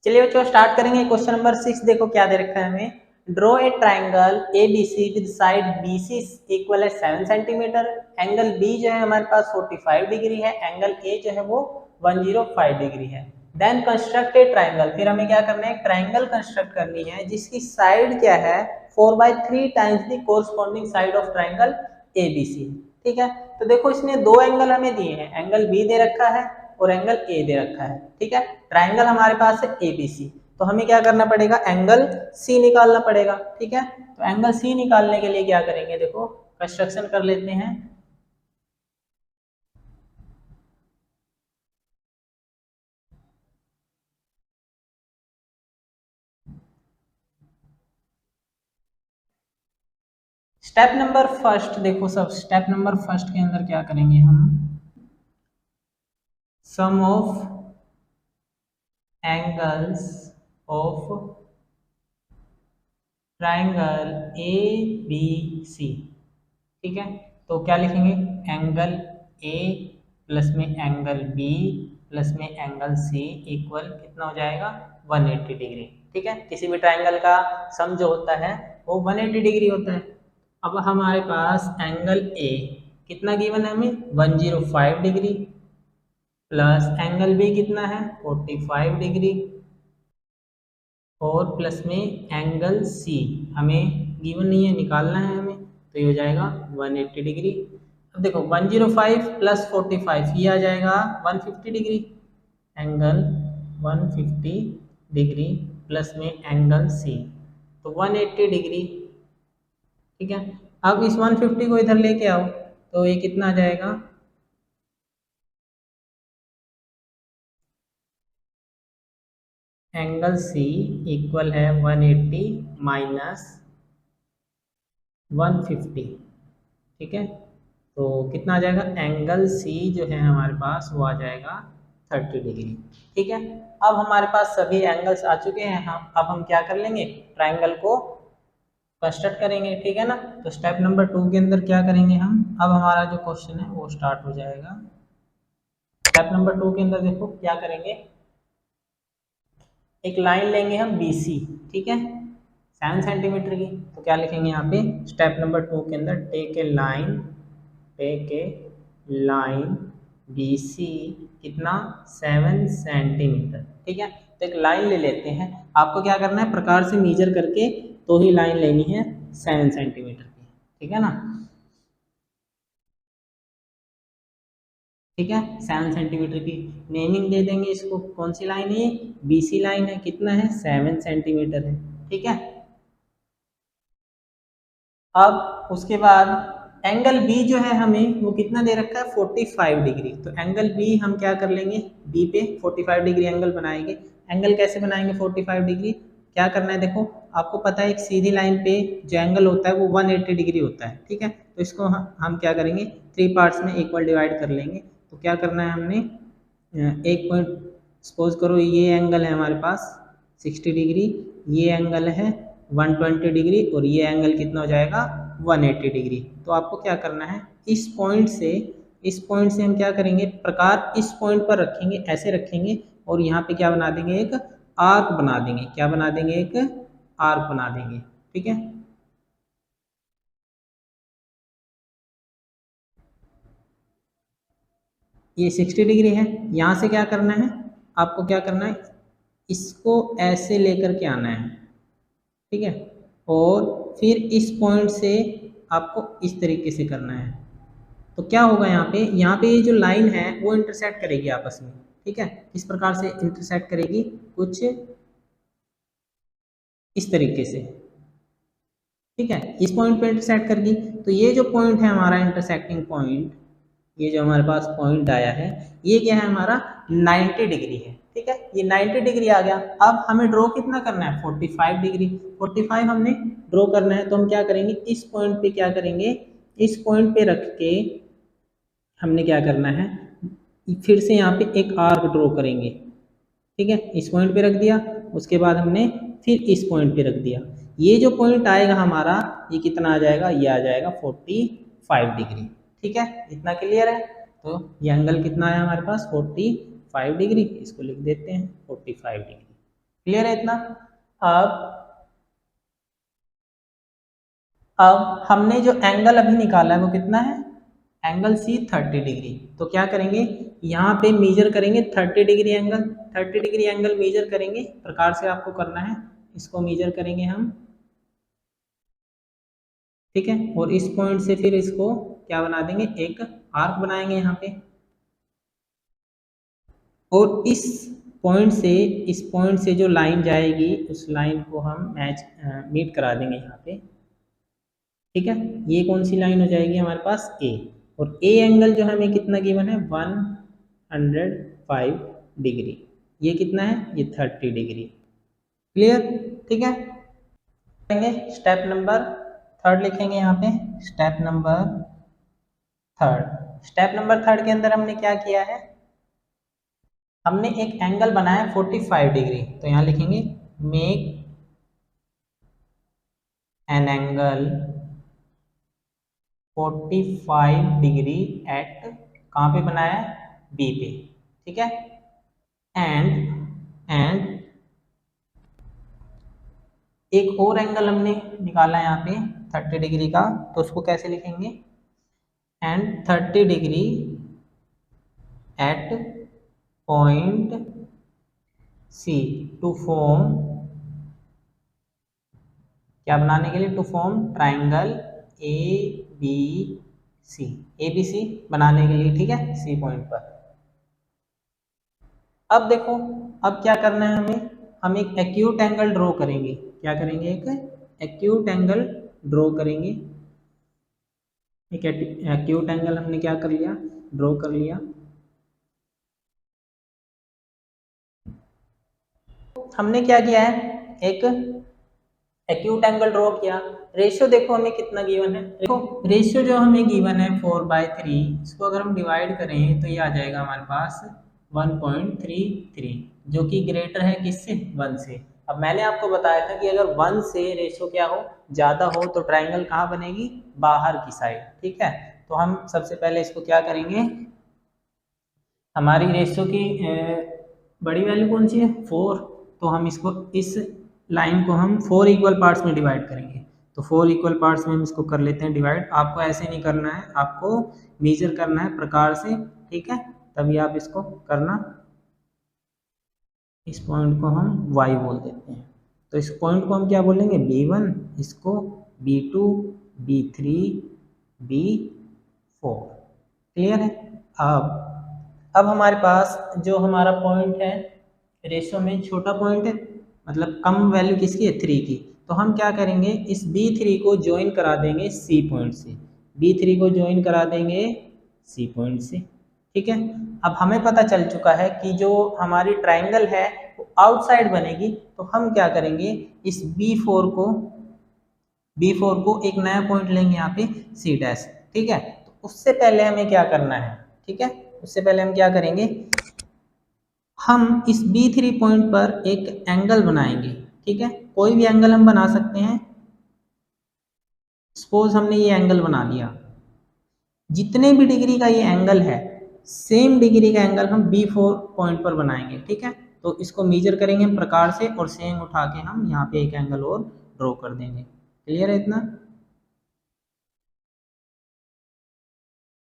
चलिए बच्चों स्टार्ट करेंगे। क्वेश्चन नंबर 6 देखो क्या दे रखा है हमें। Draw a triangle A B C with side B C equal है 7 सेंटीमीटर। एंगल बी जो है हमारे पास 45 डिग्री है, एंगल ए जो है वो 105 डिग्री है। देन कंस्ट्रक्ट ए ट्राइंगल, फिर हमें क्या करना है, ट्राइंगल कंस्ट्रक्ट करनी है जिसकी साइड क्या है 4/3 times the corresponding side of triangle A B C. ठीक है, तो देखो इसने दो एंगल हमें दिए हैं, एंगल बी दे रखा है और एंगल ए दे रखा है। ठीक है, ट्राइंगल हमारे पास है एबीसी, तो हमें क्या करना पड़ेगा, एंगल सी निकालना पड़ेगा। ठीक है, तो एंगल सी निकालने के लिए क्या करेंगे, देखो कंस्ट्रक्शन कर लेते हैं। स्टेप नंबर फर्स्ट देखो, सब स्टेप नंबर फर्स्ट के अंदर क्या करेंगे हम, sum of angles of triangle A B C. ठीक है, तो क्या लिखेंगे, एंगल ए प्लस में एंगल बी प्लस में एंगल सी इक्वल कितना हो जाएगा 180 डिग्री। ठीक है, किसी भी ट्राइंगल का सम जो होता है वो 180 डिग्री होता है। अब हमारे पास एंगल ए कितना गिवन है हमें 105 डिग्री प्लस एंगल बी कितना है 45 डिग्री और प्लस में एंगल सी हमें गिवन नहीं है, निकालना है हमें, तो ये हो जाएगा 180 डिग्री। अब देखो 105 प्लस 45 ये आ जाएगा 150 डिग्री, एंगल 150 डिग्री प्लस में एंगल सी तो 180 डिग्री। ठीक है, अब इस 150 को इधर लेके आओ तो ये कितना आ जाएगा, एंगल सी इक्वल है 180 माइनस 150। ठीक है, तो कितना आ जाएगा, एंगल सी जो है हमारे पास वो आ जाएगा 30 डिग्री। ठीक है, अब हमारे पास सभी एंगल्स आ चुके हैं, अब हम क्या कर लेंगे, ट्राइंगल को कंस्ट्रक्ट करेंगे। ठीक है ना, तो स्टेप नंबर 2 के अंदर क्या करेंगे हम, अब हमारा जो क्वेश्चन है वो स्टार्ट हो जाएगा। स्टेप नंबर 2 के अंदर देखो क्या करेंगे, एक लाइन लेंगे हम बी सी। ठीक है, 7 सेंटीमीटर की, तो क्या लिखेंगे यहाँ पे, स्टेप नंबर 2 के अंदर take a line B C कितना 7 सेंटीमीटर। ठीक है, तो एक लाइन ले लेते हैं, आपको क्या करना है, प्रकार से मेजर करके तो ही लाइन लेनी है 7 सेंटीमीटर की। ठीक है ना, ठीक है 7 सेंटीमीटर की नेमिंग दे देंगे इसको, कौन सी लाइन है, बी सी लाइन है, कितना है 7 सेंटीमीटर है। ठीक है, अब उसके बाद एंगल बी जो है हमें वो कितना दे रखा है 45 डिग्री, तो एंगल बी हम क्या कर लेंगे, बी पे 45 डिग्री एंगल बनाएंगे। एंगल कैसे बनाएंगे 45 डिग्री, क्या करना है, देखो आपको पता है एक सीधी लाइन पे जो एंगल होता है वो 180 डिग्री होता है। ठीक है, तो इसको हम क्या करेंगे, 3 पार्ट्स में इक्वल डिवाइड कर लेंगे। तो क्या करना है हमने, एक पॉइंट सपोज करो ये एंगल है हमारे पास 60 डिग्री, ये एंगल है 120 डिग्री और ये एंगल कितना हो जाएगा 180 डिग्री। तो आपको क्या करना है, इस पॉइंट से हम क्या करेंगे, प्रकार इस पॉइंट पर रखेंगे, ऐसे रखेंगे और यहाँ पे क्या बना देंगे, एक आर्क बना देंगे। क्या बना देंगे, एक आर्क बना देंगे। ठीक है, ये 60 डिग्री है, यहाँ से क्या करना है, आपको क्या करना है, इसको ऐसे लेकर के आना है। ठीक है, और फिर इस पॉइंट से आपको इस तरीके से करना है। तो क्या होगा यहाँ पे ये जो लाइन है वो इंटरसेक्ट करेगी आपस में। ठीक है, इस प्रकार से इंटरसेक्ट करेगी, कुछ इस तरीके से। ठीक है, इस पॉइंट पे इंटरसेक्ट करेगी, तो ये जो पॉइंट है हमारा इंटरसेक्टिंग पॉइंट, ये जो हमारे पास पॉइंट आया है ये क्या है हमारा 90 डिग्री है। ठीक है, ये 90 डिग्री आ गया। अब हमें ड्रॉ कितना करना है 45 डिग्री, 45 हमने ड्रॉ करना है, तो हम क्या करेंगे, इस पॉइंट पे क्या करेंगे, इस पॉइंट पे रख के हमने क्या करना है, फिर से यहाँ पे एक आर्क ड्रॉ करेंगे। ठीक है, इस पॉइंट पे रख दिया, उसके बाद हमने फिर इस पॉइंट पे रख दिया, ये जो पॉइंट आएगा हमारा ये कितना आ जाएगा, ये आ जाएगा 45 डिग्री। ठीक है, इतना क्लियर है। तो ये एंगल कितना है हमारे पास 45 डिग्री, इसको लिख देते हैं 45 डिग्री। क्लियर है इतना। अब हमने जो एंगल अभी निकाला है वो कितना है, एंगल सी 30 डिग्री। तो क्या करेंगे, यहाँ पे मेजर करेंगे 30 degree angle, 30 degree angle measure करेंगे, प्रकार से आपको करना है, इसको मेजर करेंगे हम, ठीक है। और इस पॉइंट से फिर इसको क्या बना देंगे, एक आर्क बनाएंगे यहाँ पे, और इस पॉइंट से जो लाइन जाएगी उस लाइन को हम मीट करा देंगे यहाँ पे, ठीक है। ये कौन सी लाइन हो जाएगी हमारे पास, ए, और ए एंगल जो हमें कितना गिवन है 105 डिग्री, ये कितना है, ये 30 डिग्री। क्लियर, ठीक है। स्टेप नंबर थर्ड लिखेंगे यहाँ पे, स्टेप नंबर थर्ड के अंदर हमने क्या किया है, हमने एक एंगल बनाया 45 डिग्री। तो यहाँ लिखेंगे make an angle 45 degree at, कहाँ पे बनाया, बी पे, ठीक है। एंड एक और एंगल हमने निकाला है यहाँ पे 30 डिग्री का, तो उसको कैसे लिखेंगे, and 30 degree at point C to form, क्या बनाने के लिए, to form triangle A B C बनाने के लिए, ठीक है, सी पॉइंट पर। अब देखो, अब क्या करना है हमें, हम एक एक्यूट एंगल ड्रॉ करेंगे, क्या करेंगे, एक एक्यूट एंगल ड्रॉ करेंगे। एक एक्यूट एंगल हमने क्या कर लिया, ड्रॉ कर लिया। हमने क्या किया है, एक एक्यूट एंगल ड्रॉ किया। रेशियो देखो हमें कितना गिवन है, देखो रेशियो जो हमें गिवन है 4/3, इसको अगर हम डिवाइड करें तो ये आ जाएगा हमारे पास 1.33, जो कि ग्रेटर है किससे, 1 से। अब मैंने आपको बताया था कि अगर 1 से रेशियो क्या हो, ज़्यादा हो, तो ट्राइंगल कहाँ बनेगी, बाहर की साइड, ठीक है। तो हम सबसे पहले इसको क्या करेंगे, हमारी रेशियो की बड़ी वैल्यू कौन सी है, 4, तो हम इसको, इस लाइन को हम 4 इक्वल पार्ट्स में डिवाइड करेंगे। तो 4 इक्वल पार्ट्स में हम इसको कर लेते हैं डिवाइड। आपको ऐसे नहीं करना है, आपको मेजर करना है प्रकार से, ठीक है, तभी आप इसको करना। इस पॉइंट को हम y बोल देते हैं, तो इस पॉइंट को हम क्या बोलेंगे, B1, इसको B2, B3, B4। क्लियर है। अब हमारे पास जो हमारा पॉइंट है, रेशो में छोटा पॉइंट है, मतलब कम वैल्यू किसकी है, 3 की। तो हम क्या करेंगे, इस B3 को ज्वाइन करा देंगे C पॉइंट से, B3 को ज्वाइन करा देंगे C पॉइंट से, ठीक है। अब हमें पता चल चुका है कि जो हमारी ट्राइंगल है वो आउटसाइड बनेगी, तो हम क्या करेंगे, इस B4 को एक नया पॉइंट लेंगे यहाँ पे C', ठीक है। तो उससे पहले हमें क्या करना है, ठीक है, उससे पहले हम क्या करेंगे, हम इस B3 पॉइंट पर एक एंगल बनाएंगे, ठीक है। कोई भी एंगल हम बना सकते हैं। सपोज हमने ये एंगल बना लिया, जितने भी डिग्री का ये एंगल है, सेम डिग्री का एंगल हम B4 पॉइंट पर बनाएंगे, ठीक है। तो इसको मेजर करेंगे हम प्रकार से, और सेम उठा के हम यहाँ पे एक एंगल और ड्रॉ कर देंगे। क्लियर है इतना।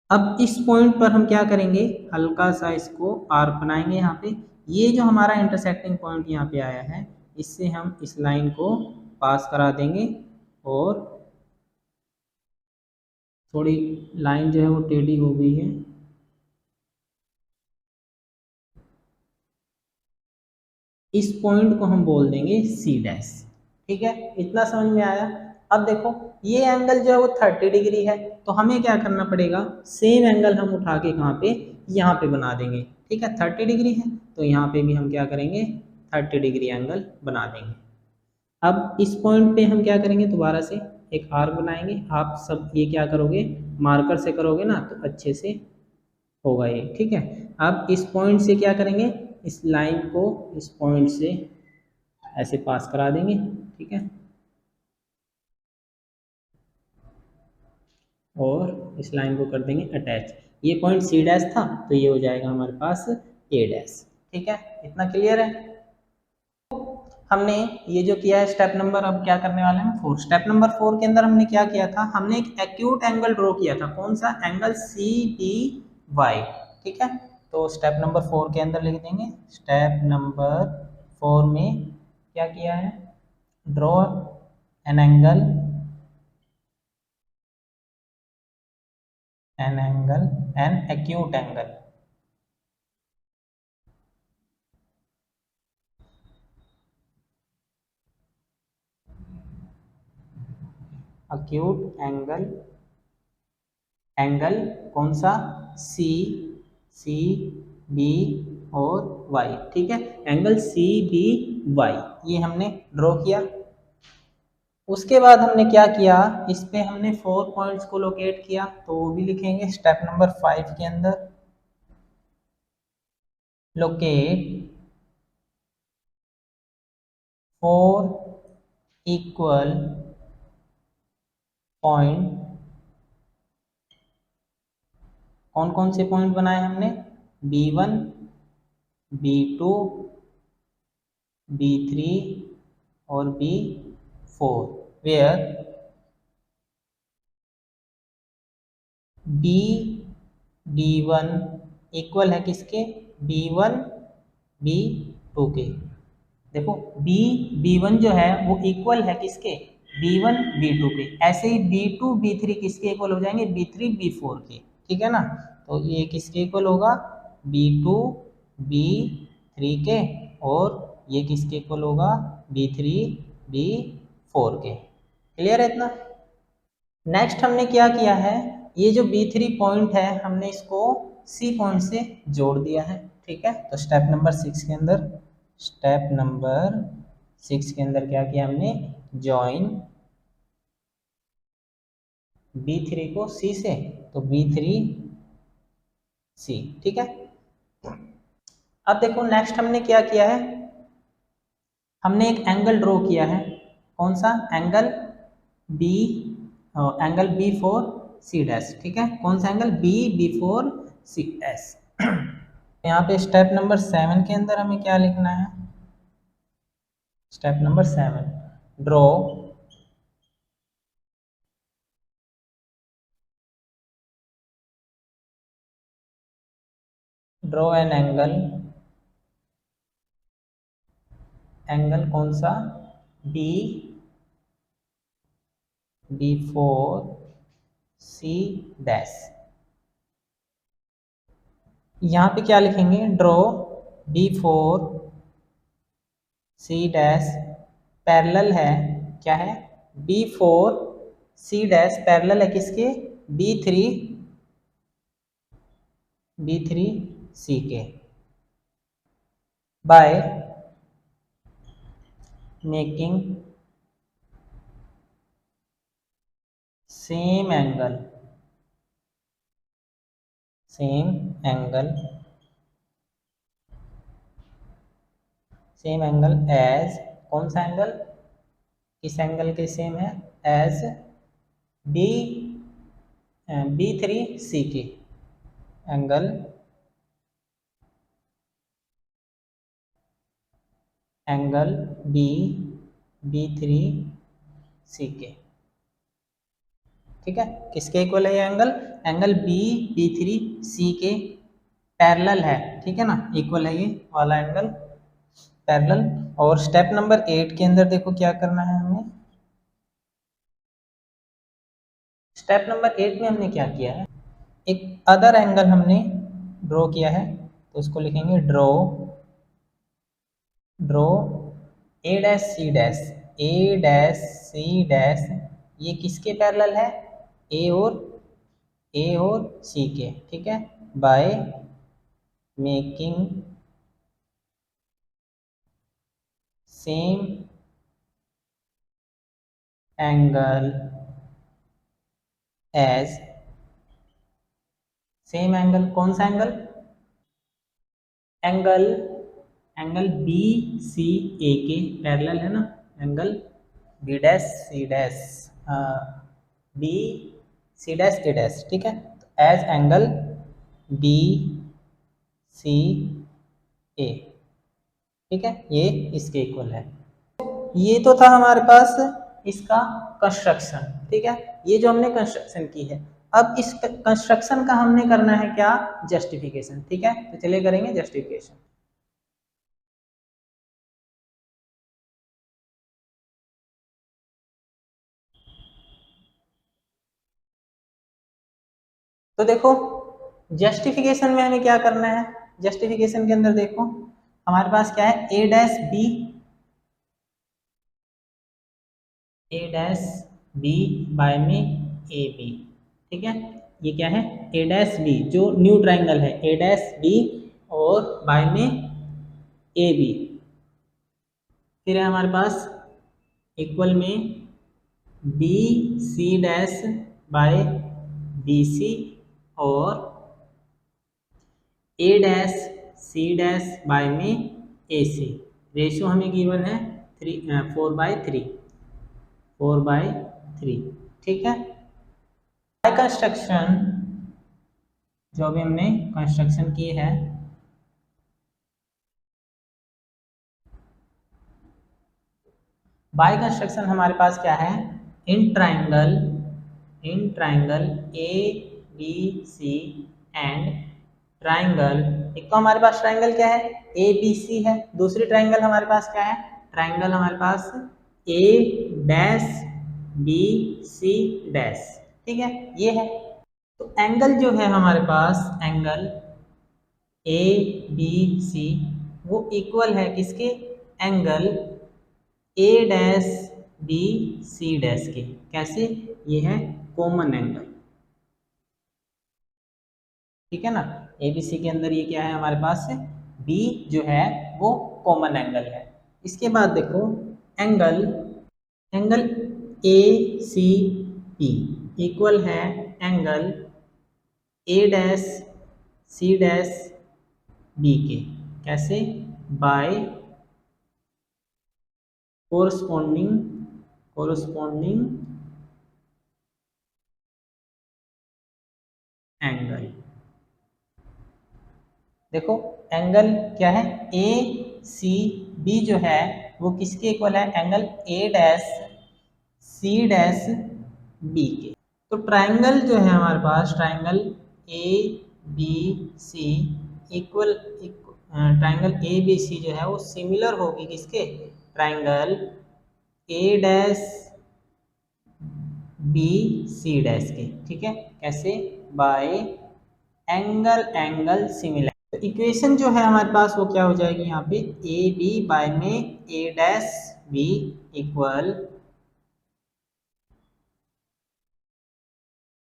अब इस पॉइंट पर हम क्या करेंगे, हल्का सा इसको आर्क बनाएंगे यहाँ पे। ये जो हमारा इंटरसेक्टिंग पॉइंट यहाँ पे आया है, इससे हम इस लाइन को पास करा देंगे, और थोड़ी लाइन जो है वो टेढ़ी हो गई है, इस पॉइंट को हम बोल देंगे C', ठीक है। इतना समझ में आया। अब देखो ये एंगल जो है वो 30 डिग्री है, तो हमें क्या करना पड़ेगा, सेम एंगल हम उठा के कहाँ पे, यहाँ पे बना देंगे, ठीक है। 30 डिग्री है, तो यहाँ पे भी हम क्या करेंगे, 30 डिग्री एंगल बना देंगे। अब इस पॉइंट पे हम क्या करेंगे, दोबारा से एक आर्क बनाएंगे। आप सब ये क्या करोगे, मार्कर से करोगे ना, तो अच्छे से होगा ये, ठीक है। अब इस पॉइंट से क्या करेंगे, इस लाइन को इस पॉइंट से ऐसे पास करा देंगे, ठीक है, और इस लाइन को कर देंगे अटैच। ये पॉइंट C' था, तो ये हो जाएगा हमारे पास A', ठीक है। इतना क्लियर है। हमने ये जो किया है स्टेप नंबर, अब क्या करने वाले हैं 4। स्टेप नंबर 4 के अंदर हमने क्या किया था, हमने एक एक्यूट एंगल ड्रॉ किया था। कौन सा एंगल, सी डी वाई। ठीक है, तो स्टेप नंबर 4 के अंदर लिख देंगे, स्टेप नंबर 4 में क्या किया है, draw an angle, an acute angle, acute angle, angle कौन सा, सी, सी बी और वाई। ठीक है, एंगल सी बी वाई ये हमने ड्रॉ किया। उसके बाद हमने क्या किया, इस पे हमने 4 पॉइंट्स को लोकेट किया, तो वो भी लिखेंगे स्टेप नंबर 5 के अंदर, लोकेट 4 इक्वल पॉइंट। कौन कौन से पॉइंट बनाए हमने, B1, B2, B3 और B4, वेयर B1 इक्वल है किसके, B1 B2 के। देखो B1 जो है वो इक्वल है किसके, B1 B2 के। ऐसे ही B2 B3 किसके इक्वल हो जाएंगे, B3 B4 के। ठीक है ना, तो ये किसके इक्वल होगा, B2 B3 के, और ये किसके इक्वल होगा, B3 B4 के। क्लियर है इतना। नेक्स्ट हमने क्या किया है, ये जो B3 पॉइंट है हमने इसको C पॉइंट से जोड़ दिया है। ठीक है, तो स्टेप नंबर 6 के अंदर, स्टेप नंबर 6 के अंदर क्या किया हमने, जॉइन B3 को C से, तो B3 C। ठीक है, अब देखो नेक्स्ट हमने क्या किया है, हमने एक एंगल ड्रॉ किया है। कौन सा एंगल, बी, एंगल B4C'। ठीक है, कौन सा एंगल, B4C'। यहाँ पे स्टेप नंबर 7 के अंदर हमें क्या लिखना है, step number 7, draw an angle, angle कौन सा, B4C'। यहाँ पे क्या लिखेंगे, ड्रॉ B4C' पैरेलल है, क्या है, B4C' पैरेलल है किसके, B3C के, by making same angle, same angle as, कौन सा एंगल, किस एंगल के सेम है, एज B3C के, एंगल B3C के। ठीक है, किसके इक्वल है ये एंगल, एंगल B3C के पैरेलल है। ठीक है ना, इक्वल है ये वाला एंगल, पैरेलल। और स्टेप नंबर 8 के अंदर देखो क्या करना है हमें, स्टेप नंबर 8 में हमने क्या किया है, एक अदर एंगल हमने ड्रॉ किया है, तो उसको लिखेंगे ड्रॉ A', C', ये किसके पैरेलल है, ए और सी के। ठीक है, by making same angle as, same angle कौन सा एंगल, एंगल BCA के पैरेलल है ना, एंगल BC', ठीक है, एज एंगल BCA। ठीक है, ये इसके इक्वल है। ये तो था हमारे पास इसका कंस्ट्रक्शन, ठीक है, ये जो हमने कंस्ट्रक्शन की है। अब इस कंस्ट्रक्शन का हमने करना है क्या, जस्टिफिकेशन, ठीक है, तो चलिए करेंगे जस्टिफिकेशन। तो देखो जस्टिफिकेशन में हमें क्या करना है, जस्टिफिकेशन के अंदर देखो हमारे पास क्या है, A dash B, A dash B by में ए बी, ठीक है, ये क्या है, ए डैश बी जो न्यू ट्राइंगल है, ए डैश बी और बाय में ए बी, फिर है हमारे पास इक्वल में B C dash by B C और A dash C dash by में ए सी, रेशियो हमें गिवन है 4/3, 4/3, ठीक है। बाय कंस्ट्रक्शन जो भी हमने कंस्ट्रक्शन की है, बाय कंस्ट्रक्शन हमारे पास क्या है, in triangle A B C and triangle, एक तो हमारे पास ट्राइंगल क्या है, ए बी सी है, दूसरी ट्राइंगल हमारे पास क्या है, ट्राइंगल हमारे पास ए डैश बी सी डैश, ठीक है, ये है। तो एंगल जो है हमारे पास, एंगल ए बी सी वो इक्वल है किसके, angle A dash B C dash के, कैसे, ये है कॉमन एंगल, ठीक है ना, ए बी सी के अंदर ये क्या है हमारे पास, बी जो है वो कॉमन एंगल है। इसके बाद देखो angle, angle A C P equal है angle A dash C dash B के, कैसे, बाय कोरस्पॉन्डिंग एंगल। देखो एंगल क्या है, ए सी बी जो है वो किसके इक्वल है, angle A dash C dash B के। तो ट्राइंगल जो है हमारे पास, triangle A B C equal, triangle A B C जो है वो सिमिलर होगी किसके, triangle A dash B C dash के, ठीक है, कैसे, बाय एंगल सिमिलर। तो इक्वेशन जो है हमारे पास वो क्या हो जाएगी यहाँ पे, ए बी बाय में A dash B equal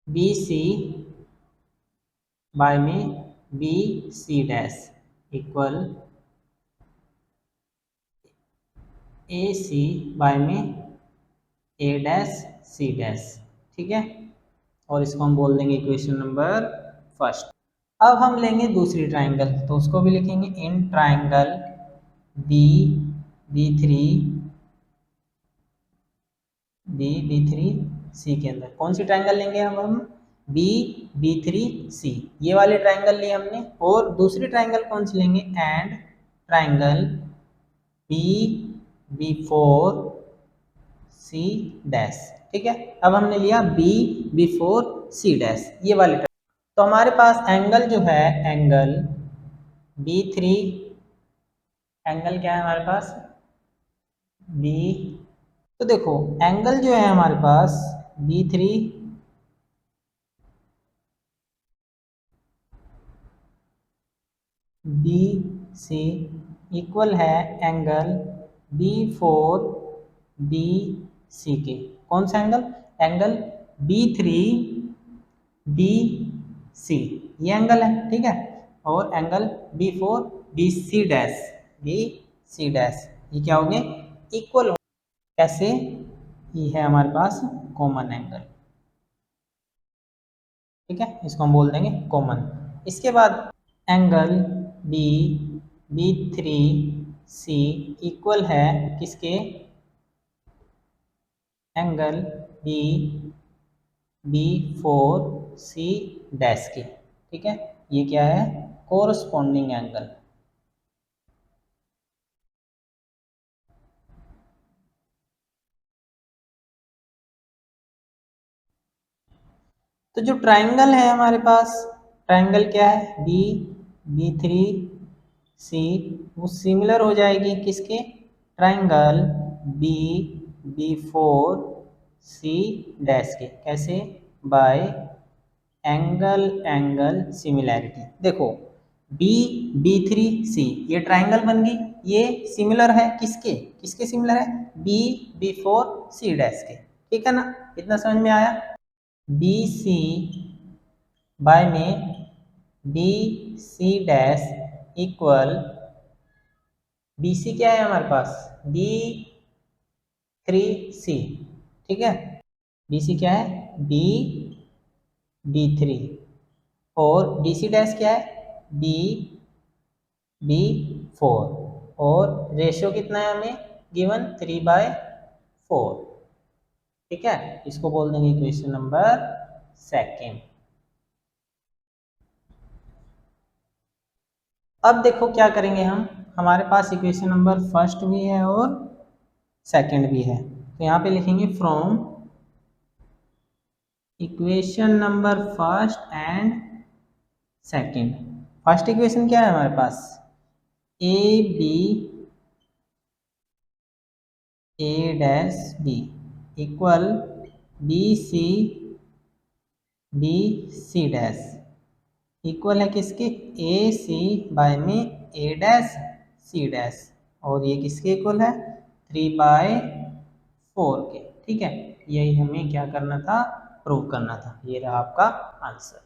B C by में B C dash equal A C by में ए डैश सी डैश, ठीक है, और इसको हम बोल देंगे इक्वेशन नंबर फर्स्ट। अब हम लेंगे दूसरी ट्राइंगल, तो उसको भी लिखेंगे in triangle B B three C के अंदर, कौन सी ट्राइंगल लेंगे हम बी बी थ्री सी, ये वाले ट्राइंगल लिए हमने, और दूसरी ट्राइंगल कौन सी लेंगे, and triangle B B four C dash, ठीक है। अब हमने लिया B B four C dash, ये वाले, तो हमारे पास एंगल जो है, एंगल बी थ्री, एंगल क्या है हमारे पास, बी, तो देखो एंगल जो है हमारे पास B three B C equal है angle B four B C के, कौन सा angle, angle B three B C, ये एंगल है, ठीक है, और angle B four B C dash, B C dash, ये क्या हो गए, इक्वल, कैसे, ये है हमारे पास कॉमन एंगल, ठीक है, इसको हम बोल देंगे कॉमन। इसके बाद angle B B three C equal है किसके, angle B B four C dash के, ठीक है, ये क्या है, कोरस्पॉन्डिंग एंगल, तो जो ट्राइंगल है हमारे पास, ट्राइंगल क्या है, बी B3 C, वो सिमिलर हो जाएगी किसके, triangle B B4 C dash के। कैसे, बाय एंगल सिमिलैरिटी। देखो B B3 C ये ट्राइंगल बन गई, ये सिमिलर है किसके, किसके सिमिलर है, B B4 C डैश के। ठीक है ना, इतना समझ में आया। BC बाय में BC डैश इक्वल, BC क्या है हमारे पास, B3C। ठीक है, BC क्या है, B3 और BC डैश क्या है, B4 और रेशियो कितना है हमें गिवन 3/4। ठीक है, इसको बोल देंगे इक्वेशन नंबर सेकेंड। अब देखो क्या करेंगे हम, हमारे पास इक्वेशन नंबर फर्स्ट भी है और सेकंड भी है, तो यहाँ पे लिखेंगे from equation number first and second. First equation क्या है हमारे पास, A dash B equal BC dash equal है किसके, AC बाय में A डैश C डैश, और ये किसके इक्वल है, 3/4 के। ठीक है, यही हमें क्या करना था, प्रूव करना था। ये रहा आपका आंसर।